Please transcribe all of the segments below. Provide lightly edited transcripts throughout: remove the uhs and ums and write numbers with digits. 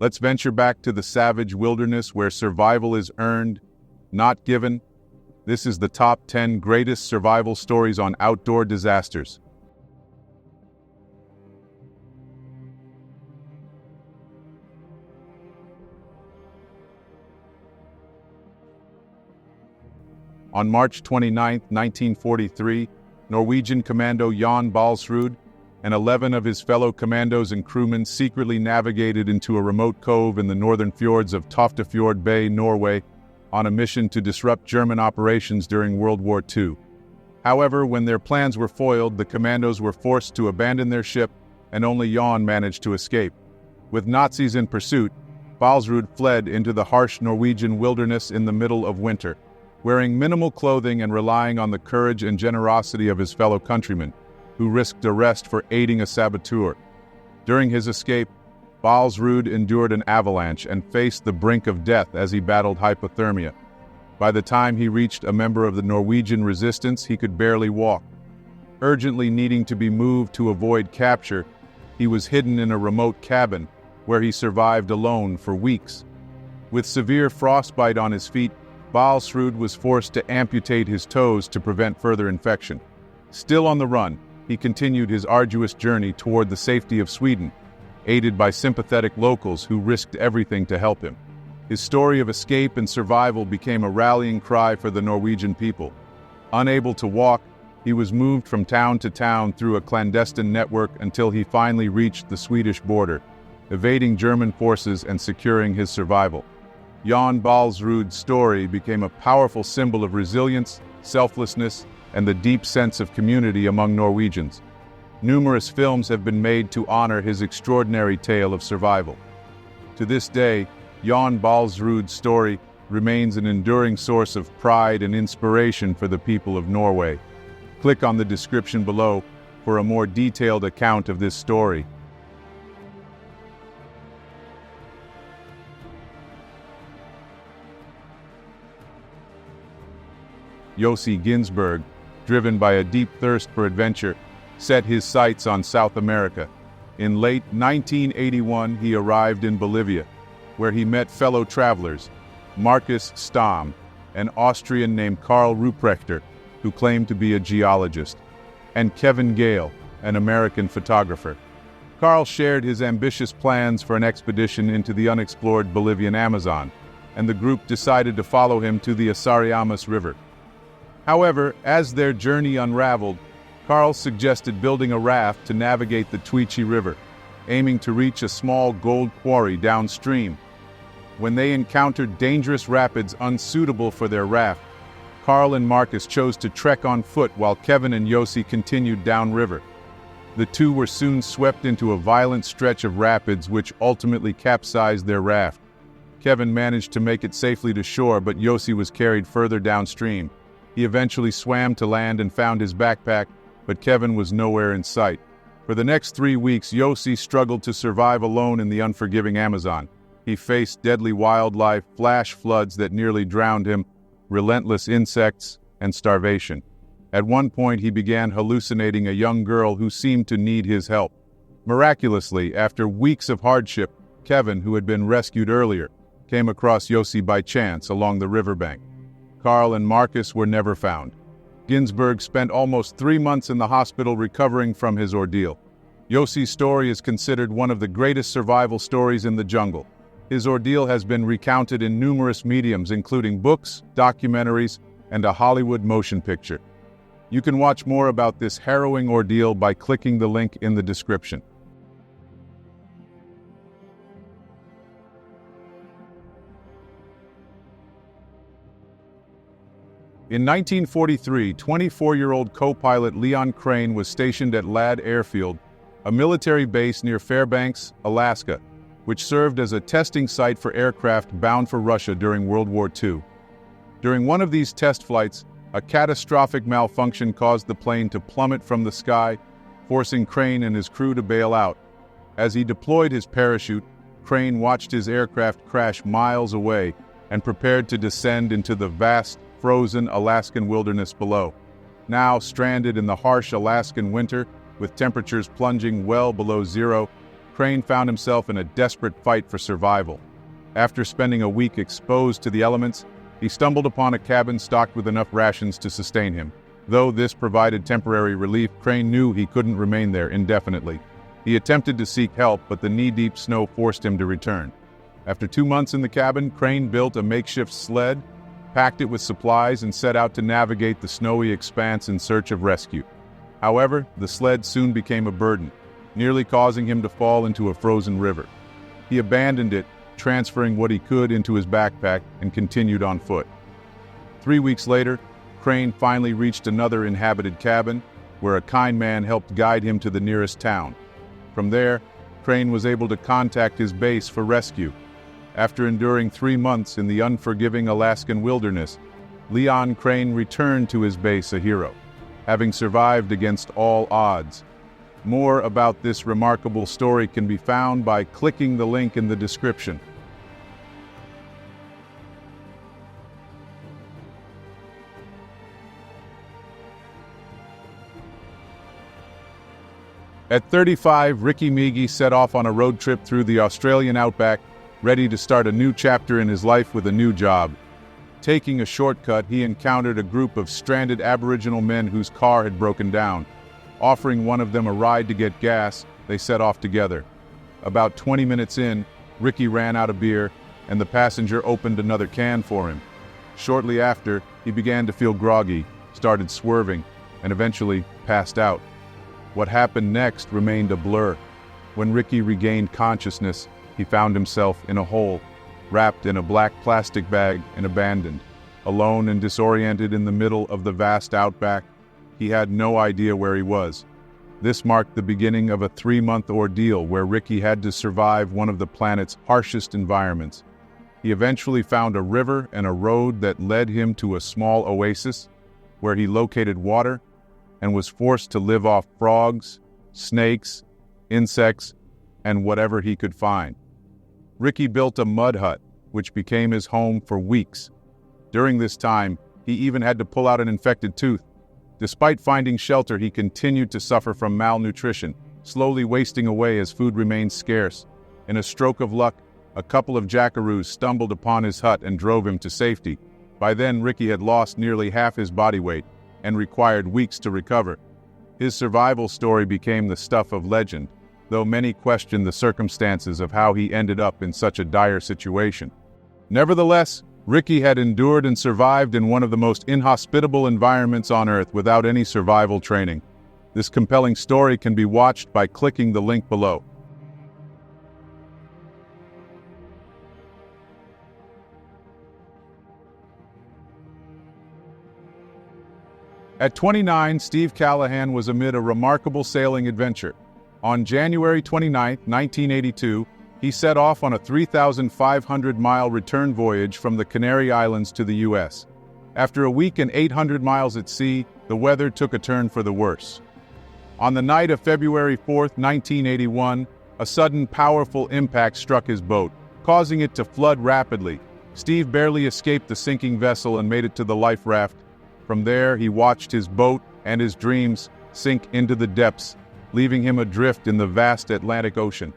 Let's venture back to the savage wilderness where survival is earned, not given. This is the top 10 greatest survival stories on outdoor disasters. On March 29, 1943, Norwegian commando Jan Baalsrud and 11 of his fellow commandos and crewmen secretly navigated into a remote cove in the northern fjords of Toftefjord Bay, Norway, on a mission to disrupt German operations during World War II. However, when their plans were foiled, the commandos were forced to abandon their ship, and only Jan managed to escape. With Nazis in pursuit, Baalsrud fled into the harsh Norwegian wilderness in the middle of winter, wearing minimal clothing and relying on the courage and generosity of his fellow countrymen, who risked arrest for aiding a saboteur. During his escape, Baalsrud endured an avalanche and faced the brink of death as he battled hypothermia. By the time he reached a member of the Norwegian resistance, he could barely walk. Urgently needing to be moved to avoid capture, he was hidden in a remote cabin, where he survived alone for weeks. With severe frostbite on his feet, Baalsrud was forced to amputate his toes to prevent further infection. Still on the run, he continued his arduous journey toward the safety of Sweden, aided by sympathetic locals who risked everything to help him. His story of escape and survival became a rallying cry for the Norwegian people. Unable to walk, he was moved from town to town through a clandestine network until he finally reached the Swedish border, evading German forces and securing his survival. Jan Baalsrud's story became a powerful symbol of resilience, selflessness, and the deep sense of community among Norwegians. Numerous films have been made to honor his extraordinary tale of survival. To this day, Jan Baalsrud's story remains an enduring source of pride and inspiration for the people of Norway. Click on the description below for a more detailed account of this story. Yossi Ghinsberg, driven by a deep thirst for adventure, set his sights on South America. In late 1981, he arrived in Bolivia, where he met fellow travelers, Marcus Stamm, an Austrian named Karl Ruprechter, who claimed to be a geologist, and Kevin Gale, an American photographer. Karl shared his ambitious plans for an expedition into the unexplored Bolivian Amazon, and the group decided to follow him to the Asariamas River. However, as their journey unraveled, Karl suggested building a raft to navigate the Tuichi River, aiming to reach a small gold quarry downstream. When they encountered dangerous rapids unsuitable for their raft, Karl and Marcus chose to trek on foot while Kevin and Yossi continued downriver. The two were soon swept into a violent stretch of rapids which ultimately capsized their raft. Kevin managed to make it safely to shore, but Yossi was carried further downstream. He eventually swam to land and found his backpack, but Kevin was nowhere in sight. For the next 3 weeks, Yossi struggled to survive alone in the unforgiving Amazon. He faced deadly wildlife, flash floods that nearly drowned him, relentless insects, and starvation. At one point, he began hallucinating a young girl who seemed to need his help. Miraculously, after weeks of hardship, Kevin, who had been rescued earlier, came across Yossi by chance along the riverbank. Karl and Marcus were never found. Ghinsberg spent almost 3 months in the hospital recovering from his ordeal. Yossi's story is considered one of the greatest survival stories in the jungle. His ordeal has been recounted in numerous mediums, including books, documentaries, and a Hollywood motion picture. You can watch more about this harrowing ordeal by clicking the link in the description. In 1943, 24-year-old co-pilot Leon Crane was stationed at Ladd Airfield, a military base near Fairbanks, Alaska, which served as a testing site for aircraft bound for Russia during World War II. During one of these test flights, a catastrophic malfunction caused the plane to plummet from the sky, forcing Crane and his crew to bail out. As he deployed his parachute, Crane watched his aircraft crash miles away and prepared to descend into the vast, frozen Alaskan wilderness below. Now stranded in the harsh Alaskan winter, with temperatures plunging well below zero, Crane found himself in a desperate fight for survival. After spending a week exposed to the elements, he stumbled upon a cabin stocked with enough rations to sustain him. Though this provided temporary relief, Crane knew he couldn't remain there indefinitely. He attempted to seek help, but the knee-deep snow forced him to return. After 2 months in the cabin, Crane built a makeshift sled, packed it with supplies, and set out to navigate the snowy expanse in search of rescue. However, the sled soon became a burden, nearly causing him to fall into a frozen river. He abandoned it, transferring what he could into his backpack, and continued on foot. 3 weeks later, Crane finally reached another inhabited cabin, where a kind man helped guide him to the nearest town. From there, Crane was able to contact his base for rescue. After enduring 3 months in the unforgiving Alaskan wilderness, Leon Crane returned to his base a hero, having survived against all odds. More about this remarkable story can be found by clicking the link in the description. At 35, Ricky Megee set off on a road trip through the Australian outback, ready to start a new chapter in his life with a new job. Taking a shortcut, he encountered a group of stranded Aboriginal men whose car had broken down. Offering one of them a ride to get gas, they set off together. About 20 minutes in, Ricky ran out of beer, and the passenger opened another can for him. Shortly after, he began to feel groggy, started swerving, and eventually passed out. What happened next remained a blur. When Ricky regained consciousness, he found himself in a hole, wrapped in a black plastic bag and abandoned. Alone and disoriented in the middle of the vast outback, he had no idea where he was. This marked the beginning of a 3-month ordeal where Ricky had to survive one of the planet's harshest environments. He eventually found a river and a road that led him to a small oasis, where he located water and was forced to live off frogs, snakes, insects, and whatever he could find. Ricky built a mud hut, which became his home for weeks. During this time, he even had to pull out an infected tooth. Despite finding shelter, he continued to suffer from malnutrition, slowly wasting away as food remained scarce. In a stroke of luck, a couple of jackaroos stumbled upon his hut and drove him to safety. By then, Ricky had lost nearly half his body weight and required weeks to recover. His survival story became the stuff of legend, though many questioned the circumstances of how he ended up in such a dire situation. Nevertheless, Ricky had endured and survived in one of the most inhospitable environments on Earth without any survival training. This compelling story can be watched by clicking the link below. At 29, Steve Callahan was amid a remarkable sailing adventure. On January 29, 1982, he set off on a 3,500-mile return voyage from the Canary Islands to the U.S. After a week and 800 miles at sea, the weather took a turn for the worse. On the night of February 4, 1981, a sudden powerful impact struck his boat, causing it to flood rapidly. Steve barely escaped the sinking vessel and made it to the life raft. From there, he watched his boat and his dreams sink into the depths, leaving him adrift in the vast Atlantic Ocean.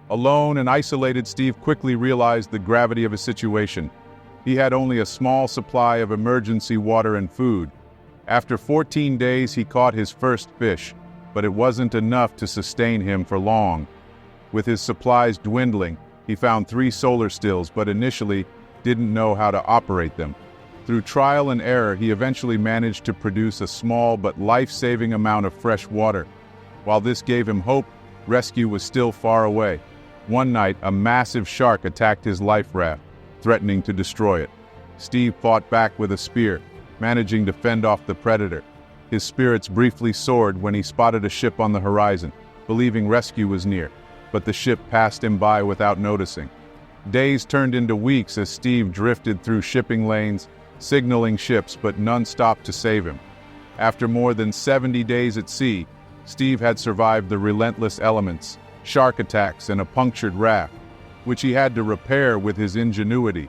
Alone and isolated, Steve quickly realized the gravity of his situation. He had only a small supply of emergency water and food. After 14 days, he caught his first fish, but it wasn't enough to sustain him for long. With his supplies dwindling, he found 3 solar stills, but initially didn't know how to operate them. Through trial and error, he eventually managed to produce a small but life-saving amount of fresh water. While this gave him hope, rescue was still far away. One night, a massive shark attacked his life raft, threatening to destroy it. Steve fought back with a spear, managing to fend off the predator. His spirits briefly soared when he spotted a ship on the horizon, believing rescue was near, but the ship passed him by without noticing. Days turned into weeks as Steve drifted through shipping lanes, signaling ships, but none stopped to save him. After more than 70 days at sea, Steve had survived the relentless elements, shark attacks, and a punctured raft, which he had to repair with his ingenuity.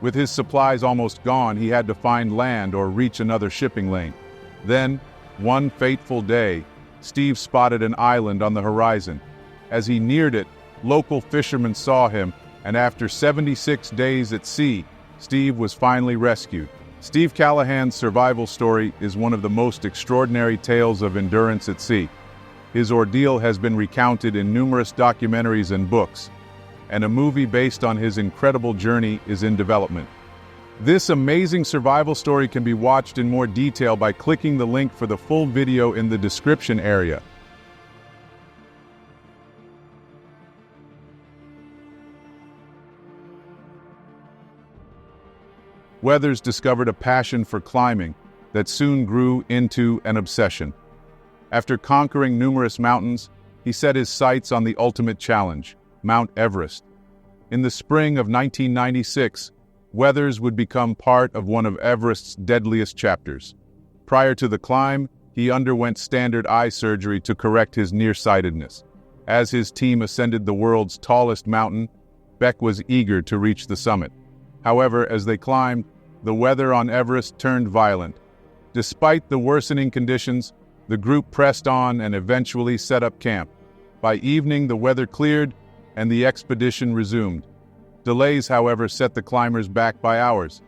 With his supplies almost gone, he had to find land or reach another shipping lane. Then, one fateful day, Steve spotted an island on the horizon. As he neared it, Local fishermen saw him, and after 76 days at sea, Steve was finally rescued. Steve Callahan's survival story is one of the most extraordinary tales of endurance at sea. His ordeal has been recounted in numerous documentaries and books, and a movie based on his incredible journey is in development. This amazing survival story can be watched in more detail by clicking the link for the full video in the description area. Weathers discovered a passion for climbing that soon grew into an obsession. After conquering numerous mountains, he set his sights on the ultimate challenge, Mount Everest. In the spring of 1996, Weathers would become part of one of Everest's deadliest chapters. Prior to the climb, he underwent standard eye surgery to correct his nearsightedness. As his team ascended the world's tallest mountain, Beck was eager to reach the summit. However, as they climbed, the weather on Everest turned violent. Despite the worsening conditions, the group pressed on and eventually set up camp. By evening, the weather cleared and the expedition resumed. Delays, however, set the climbers back by hours.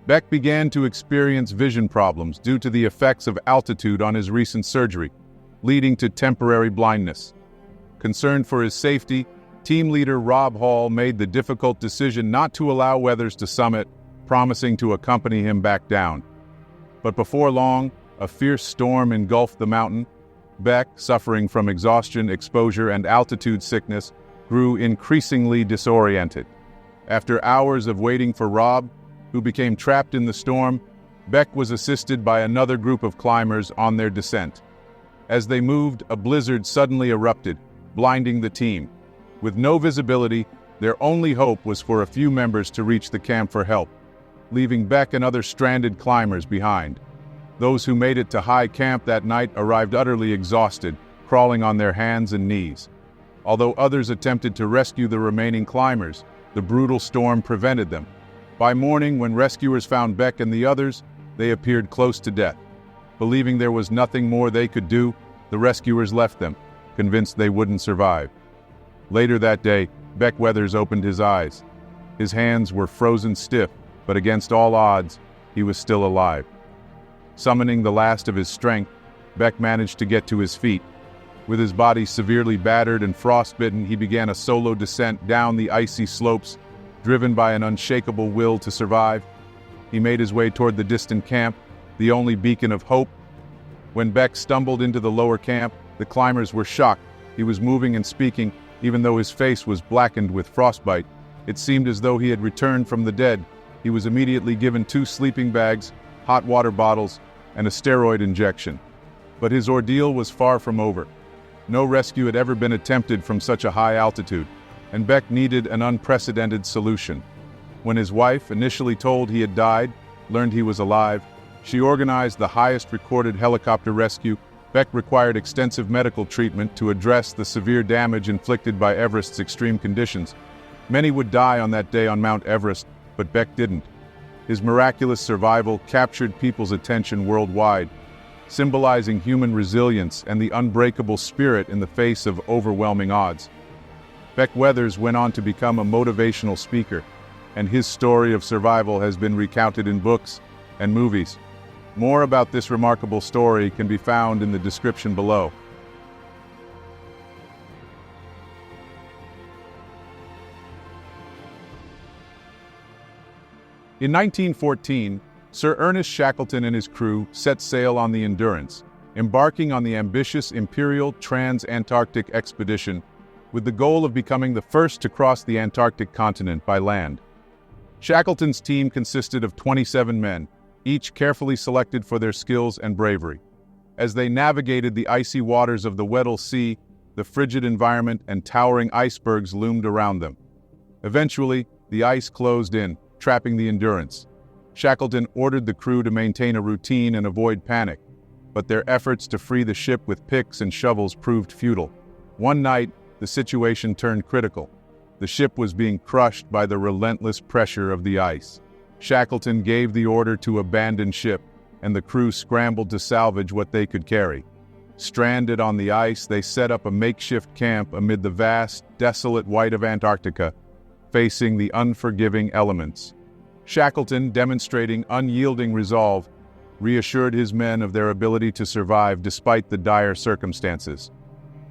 Beck began to experience vision problems due to the effects of altitude on his recent surgery, leading to temporary blindness. Concerned for his safety, team leader Rob Hall made the difficult decision not to allow Weathers to summit, promising to accompany him back down. But before long, a fierce storm engulfed the mountain. Beck, suffering from exhaustion, exposure, and altitude sickness, grew increasingly disoriented. After hours of waiting for Rob, who became trapped in the storm, Beck was assisted by another group of climbers on their descent. As they moved, a blizzard suddenly erupted, blinding the team. With no visibility, their only hope was for a few members to reach the camp for help, leaving Beck and other stranded climbers behind. Those who made it to high camp that night arrived utterly exhausted, crawling on their hands and knees. Although others attempted to rescue the remaining climbers, the brutal storm prevented them. By morning, when rescuers found Beck and the others, they appeared close to death. Believing there was nothing more they could do, the rescuers left them, convinced they wouldn't survive. Later that day, Beck Weathers opened his eyes. His hands were frozen stiff, but against all odds, he was still alive. Summoning the last of his strength, Beck managed to get to his feet. With his body severely battered and frostbitten, he began a solo descent down the icy slopes, driven by an unshakable will to survive. He made his way toward the distant camp, the only beacon of hope. When Beck stumbled into the lower camp, the climbers were shocked. He was moving and speaking, even though his face was blackened with frostbite. It seemed as though he had returned from the dead. He was immediately given 2 sleeping bags, hot water bottles, and a steroid injection. But his ordeal was far from over. No rescue had ever been attempted from such a high altitude, and Beck needed an unprecedented solution. When his wife, initially told he had died, learned he was alive, she organized the highest recorded helicopter rescue. Beck required extensive medical treatment to address the severe damage inflicted by Everest's extreme conditions. Many would die on that day on Mount Everest, but Beck didn't. His miraculous survival captured people's attention worldwide, symbolizing human resilience and the unbreakable spirit in the face of overwhelming odds. Beck Weathers went on to become a motivational speaker, and his story of survival has been recounted in books and movies. More about this remarkable story can be found in the description below. In 1914, Sir Ernest Shackleton and his crew set sail on the Endurance, embarking on the ambitious Imperial Trans-Antarctic Expedition with the goal of becoming the first to cross the Antarctic continent by land. Shackleton's team consisted of 27 men, each carefully selected for their skills and bravery. As they navigated the icy waters of the Weddell Sea, the frigid environment and towering icebergs loomed around them. Eventually, the ice closed in, trapping the Endurance. Shackleton ordered the crew to maintain a routine and avoid panic, but their efforts to free the ship with picks and shovels proved futile. One night, the situation turned critical. The ship was being crushed by the relentless pressure of the ice. Shackleton gave the order to abandon ship, and the crew scrambled to salvage what they could carry. Stranded on the ice, they set up a makeshift camp amid the vast, desolate white of Antarctica, facing the unforgiving elements. Shackleton, demonstrating unyielding resolve, reassured his men of their ability to survive despite the dire circumstances.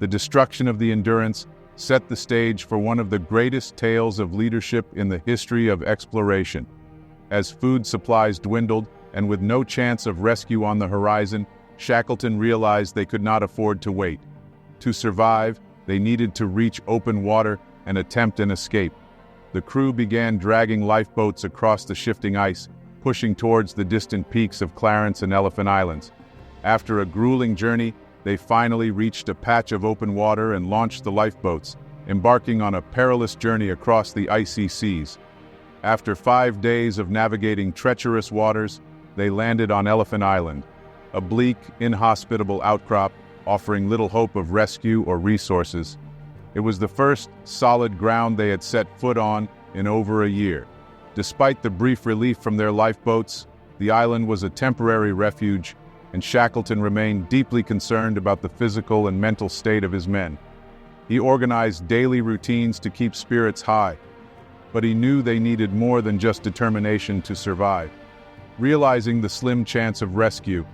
The destruction of the Endurance set the stage for one of the greatest tales of leadership in the history of exploration. As food supplies dwindled, and with no chance of rescue on the horizon, Shackleton realized they could not afford to wait. To survive, they needed to reach open water and attempt an escape. The crew began dragging lifeboats across the shifting ice, pushing towards the distant peaks of Clarence and Elephant Islands. After a grueling journey, they finally reached a patch of open water and launched the lifeboats, embarking on a perilous journey across the icy seas. After 5 days of navigating treacherous waters, they landed on Elephant Island, a bleak, inhospitable outcrop offering little hope of rescue or resources. It was the first solid ground they had set foot on in over a year. Despite the brief relief from their lifeboats, the island was a temporary refuge, and Shackleton remained deeply concerned about the physical and mental state of his men. He organized daily routines to keep spirits high, but he knew they needed more than just determination to survive. Realizing the slim chance of rescue,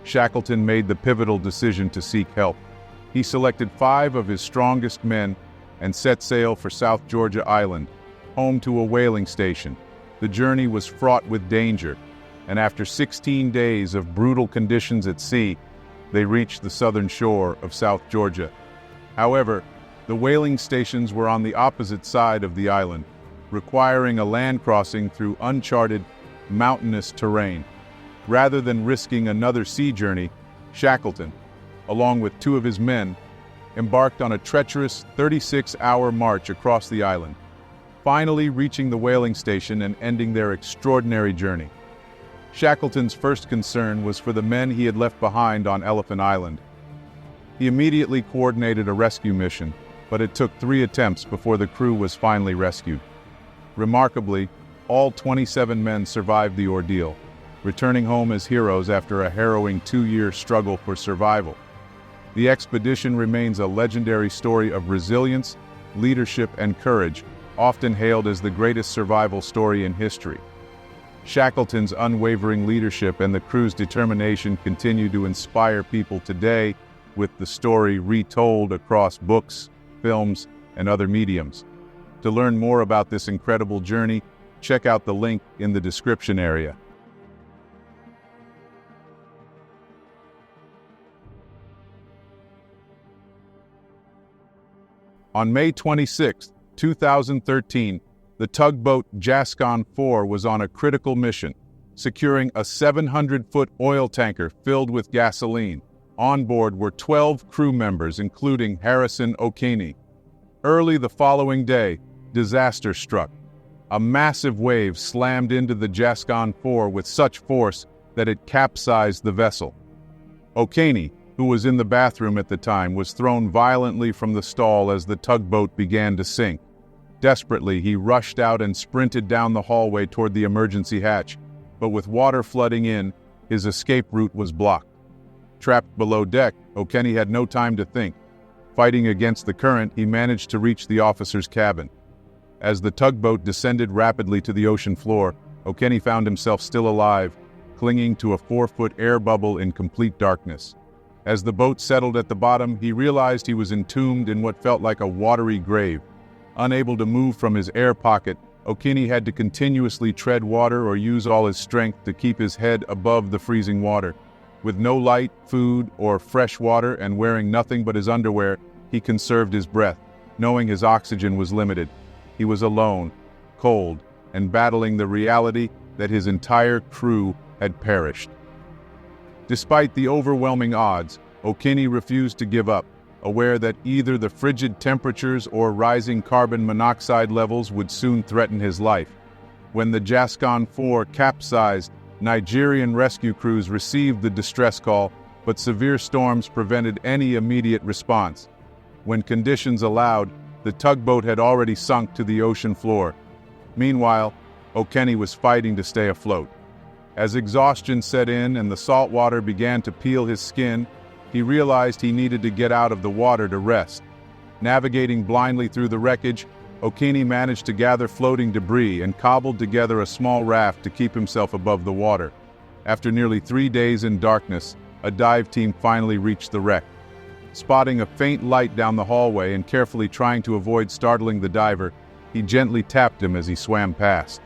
Shackleton made the pivotal decision to seek help. He selected 5 of his strongest men and set sail for South Georgia Island, home to a whaling station. The journey was fraught with danger, and after 16 days of brutal conditions at sea, they reached the southern shore of South Georgia. However, the whaling stations were on the opposite side of the island, requiring a land crossing through uncharted, mountainous terrain. Rather than risking another sea journey, Shackleton, along with 2 of his men, embarked on a treacherous 36-hour march across the island, finally reaching the whaling station and ending their extraordinary journey. Shackleton's first concern was for the men he had left behind on Elephant Island. He immediately coordinated a rescue mission, but it took 3 attempts before the crew was finally rescued. Remarkably, all 27 men survived the ordeal, returning home as heroes after a harrowing 2-year struggle for survival. The expedition remains a legendary story of resilience, leadership, and courage, often hailed as the greatest survival story in history. Shackleton's unwavering leadership and the crew's determination continue to inspire people today, with the story retold across books, films, and other mediums. To learn more about this incredible journey, check out the link in the description area. On May 26, 2013, the tugboat Gascon 4 was on a critical mission, securing a 700-foot oil tanker filled with gasoline. On board were 12 crew members, including Harrison Okene. Early the following day, disaster struck. A massive wave slammed into the Gascon 4 with such force that it capsized the vessel. Okene, who was in the bathroom at the time, was thrown violently from the stall as the tugboat began to sink. Desperately, he rushed out and sprinted down the hallway toward the emergency hatch, but with water flooding in, his escape route was blocked. Trapped below deck, Okene had no time to think. Fighting against the current, he managed to reach the officer's cabin. As the tugboat descended rapidly to the ocean floor, Okene found himself still alive, clinging to a 4-foot air bubble in complete darkness. As the boat settled at the bottom, he realized he was entombed in what felt like a watery grave. Unable to move from his air pocket, Okene had to continuously tread water or use all his strength to keep his head above the freezing water. With no light, food, or fresh water, and wearing nothing but his underwear, he conserved his breath, knowing his oxygen was limited. He was alone, cold, and battling the reality that his entire crew had perished. Despite the overwhelming odds, Okene refused to give up, aware that either the frigid temperatures or rising carbon monoxide levels would soon threaten his life. When the Gascon 4 capsized, Nigerian rescue crews received the distress call, but severe storms prevented any immediate response. When conditions allowed, the tugboat had already sunk to the ocean floor. Meanwhile, Okene was fighting to stay afloat. As exhaustion set in and the salt water began to peel his skin, he realized he needed to get out of the water to rest. Navigating blindly through the wreckage, Okene managed to gather floating debris and cobbled together a small raft to keep himself above the water. After nearly 3 days in darkness, a dive team finally reached the wreck. Spotting a faint light down the hallway and carefully trying to avoid startling the diver, he gently tapped him as he swam past.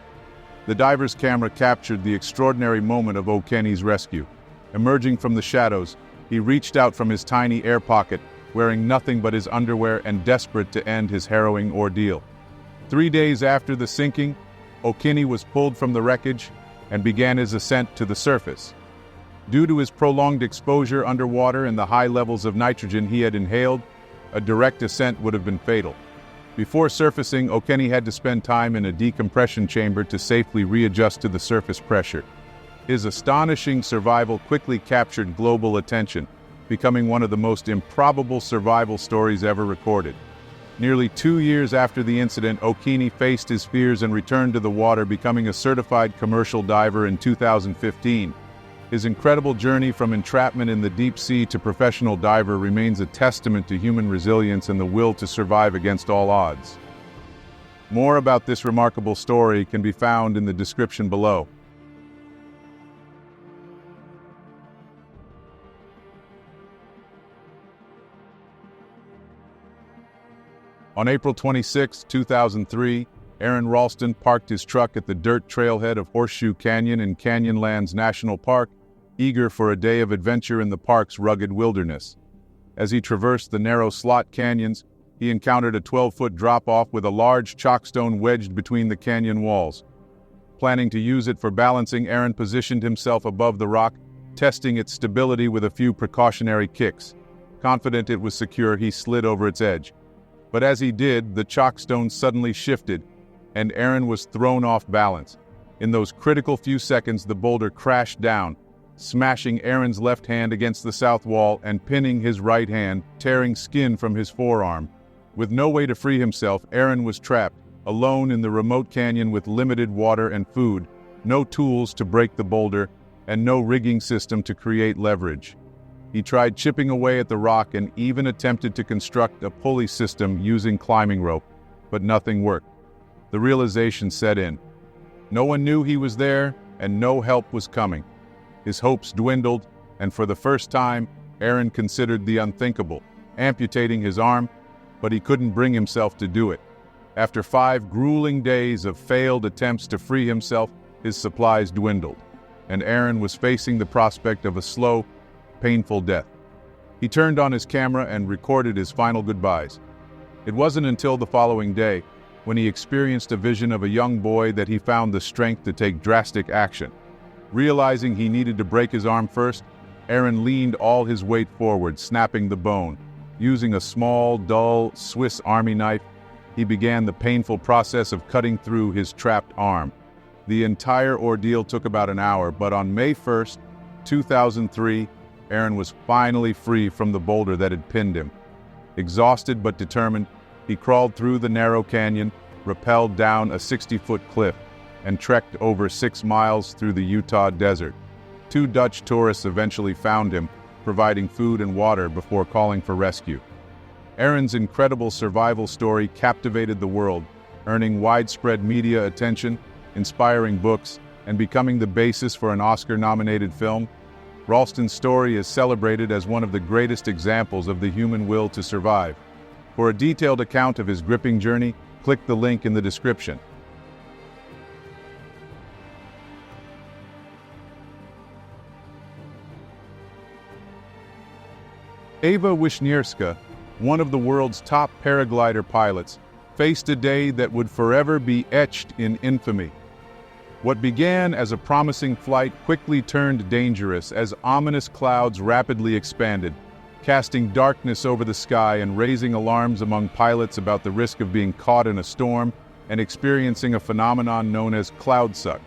The diver's camera captured the extraordinary moment of Okene's rescue. Emerging from the shadows, he reached out from his tiny air pocket, wearing nothing but his underwear and desperate to end his harrowing ordeal. 3 days after the sinking, Okene was pulled from the wreckage and began his ascent to the surface. Due to his prolonged exposure underwater and the high levels of nitrogen he had inhaled, a direct ascent would have been fatal. Before surfacing, Okene had to spend time in a decompression chamber to safely readjust to the surface pressure. His astonishing survival quickly captured global attention, becoming one of the most improbable survival stories ever recorded. Nearly 2 years after the incident, Okene faced his fears and returned to the water, becoming a certified commercial diver in 2015. His incredible journey from entrapment in the deep sea to professional diver remains a testament to human resilience and the will to survive against all odds. More about this remarkable story can be found in the description below. On April 26, 2003, Aron Ralston parked his truck at the dirt trailhead of Horseshoe Canyon in Canyonlands National Park, eager for a day of adventure in the park's rugged wilderness. As he traversed the narrow slot canyons, he encountered a 12-foot drop-off with a large chockstone wedged between the canyon walls. Planning to use it for balancing, Aron positioned himself above the rock, testing its stability with a few precautionary kicks. Confident it was secure, he slid over its edge. But as he did, the chockstone suddenly shifted, and Aron was thrown off balance. In those critical few seconds, the boulder crashed down, smashing Aron's left hand against the south wall and pinning his right hand, tearing skin from his forearm. With no way to free himself, Aron was trapped, alone in the remote canyon with limited water and food, no tools to break the boulder, and no rigging system to create leverage. He tried chipping away at the rock and even attempted to construct a pulley system using climbing rope, but nothing worked. The realization set in. No one knew he was there, and no help was coming. His hopes dwindled, and for the first time, Aron considered the unthinkable, amputating his arm, but he couldn't bring himself to do it. After 5 grueling days of failed attempts to free himself, his supplies dwindled, and Aron was facing the prospect of a slow, painful death. He turned on his camera and recorded his final goodbyes. It wasn't until the following day, when he experienced a vision of a young boy, that he found the strength to take drastic action. Realizing he needed to break his arm first, Aron leaned all his weight forward, snapping the bone. Using a small, dull Swiss Army knife, he began the painful process of cutting through his trapped arm. The entire ordeal took about an hour, but on May 1st, 2003, Aron was finally free from the boulder that had pinned him. Exhausted but determined, he crawled through the narrow canyon, rappelled down a 60-foot cliff, and trekked over 6 miles through the Utah desert. 2 Dutch tourists eventually found him, providing food and water before calling for rescue. Aron's incredible survival story captivated the world, earning widespread media attention, inspiring books, and becoming the basis for an Oscar-nominated film. Ralston's story is celebrated as one of the greatest examples of the human will to survive. For a detailed account of his gripping journey, click the link in the description. Ewa Wisnierska, one of the world's top paraglider pilots, faced a day that would forever be etched in infamy. What began as a promising flight quickly turned dangerous as ominous clouds rapidly expanded, casting darkness over the sky and raising alarms among pilots about the risk of being caught in a storm and experiencing a phenomenon known as cloud suck.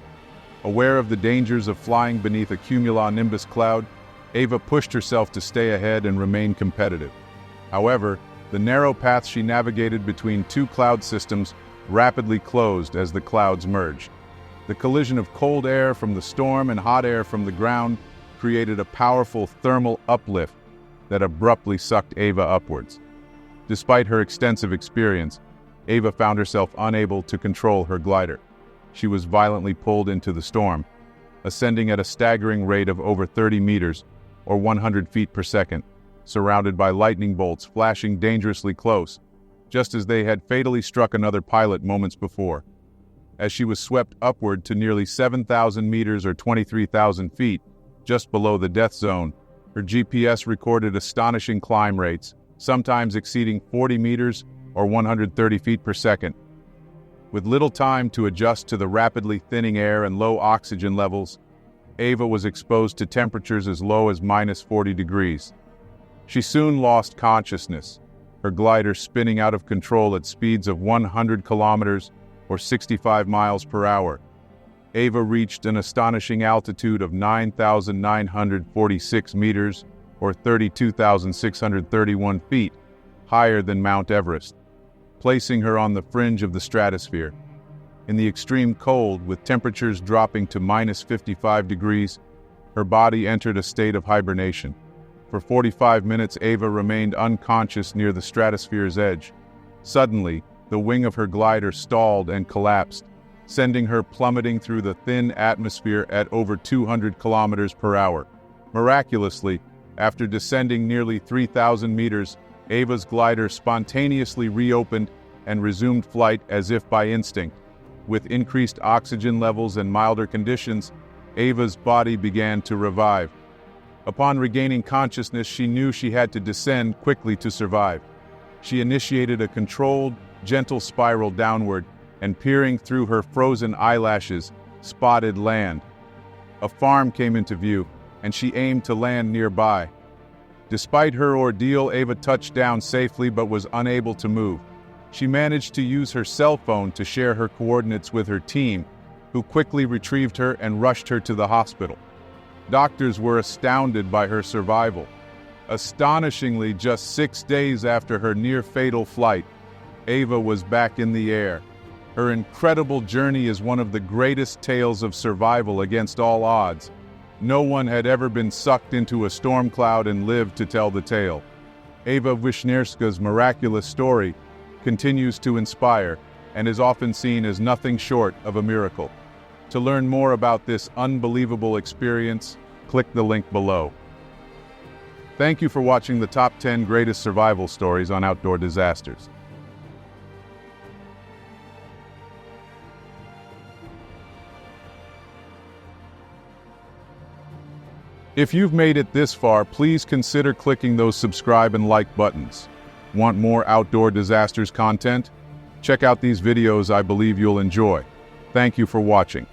Aware of the dangers of flying beneath a cumulonimbus cloud, Ewa pushed herself to stay ahead and remain competitive. However, the narrow path she navigated between 2 cloud systems rapidly closed as the clouds merged. The collision of cold air from the storm and hot air from the ground created a powerful thermal uplift, that abruptly sucked Ewa upwards. Despite her extensive experience, Ewa found herself unable to control her glider. She was violently pulled into the storm, ascending at a staggering rate of over 30 meters, or 100 feet per second, surrounded by lightning bolts flashing dangerously close, just as they had fatally struck another pilot moments before. As she was swept upward to nearly 7,000 meters or 23,000 feet, just below the death zone, her GPS recorded astonishing climb rates, sometimes exceeding 40 meters or 130 feet per second. With little time to adjust to the rapidly thinning air and low oxygen levels, Ewa was exposed to temperatures as low as -40 degrees. She soon lost consciousness, her glider spinning out of control at speeds of 100 kilometers or 65 miles per hour. Ewa reached an astonishing altitude of 9,946 meters or 32,631 feet, higher than Mount Everest, placing her on the fringe of the stratosphere. In the extreme cold, with temperatures dropping to -55 degrees, her body entered a state of hibernation. For 45 minutes, Ewa remained unconscious near the stratosphere's edge. Suddenly, the wing of her glider stalled and collapsed, sending her plummeting through the thin atmosphere at over 200 kilometers per hour. Miraculously, after descending nearly 3,000 meters, Ewa's glider spontaneously reopened and resumed flight as if by instinct. With increased oxygen levels and milder conditions, Ewa's body began to revive. Upon regaining consciousness, she knew she had to descend quickly to survive. She initiated a controlled, gentle spiral downward, and peering through her frozen eyelashes, spotted land. A farm came into view, and she aimed to land nearby. Despite her ordeal, Ewa touched down safely but was unable to move. She managed to use her cell phone to share her coordinates with her team, who quickly retrieved her and rushed her to the hospital. Doctors were astounded by her survival. Astonishingly, just 6 days after her near-fatal flight, Ewa was back in the air. Her incredible journey is one of the greatest tales of survival against all odds. No one had ever been sucked into a storm cloud and lived to tell the tale. Ewa Wisnierska's miraculous story continues to inspire and is often seen as nothing short of a miracle. To learn more about this unbelievable experience, click the link below. Thank you for watching the top 10 greatest survival stories on outdoor disasters. If you've made it this far, please consider clicking those subscribe and like buttons. Want more outdoor disasters content? Check out these videos I believe you'll enjoy. Thank you for watching.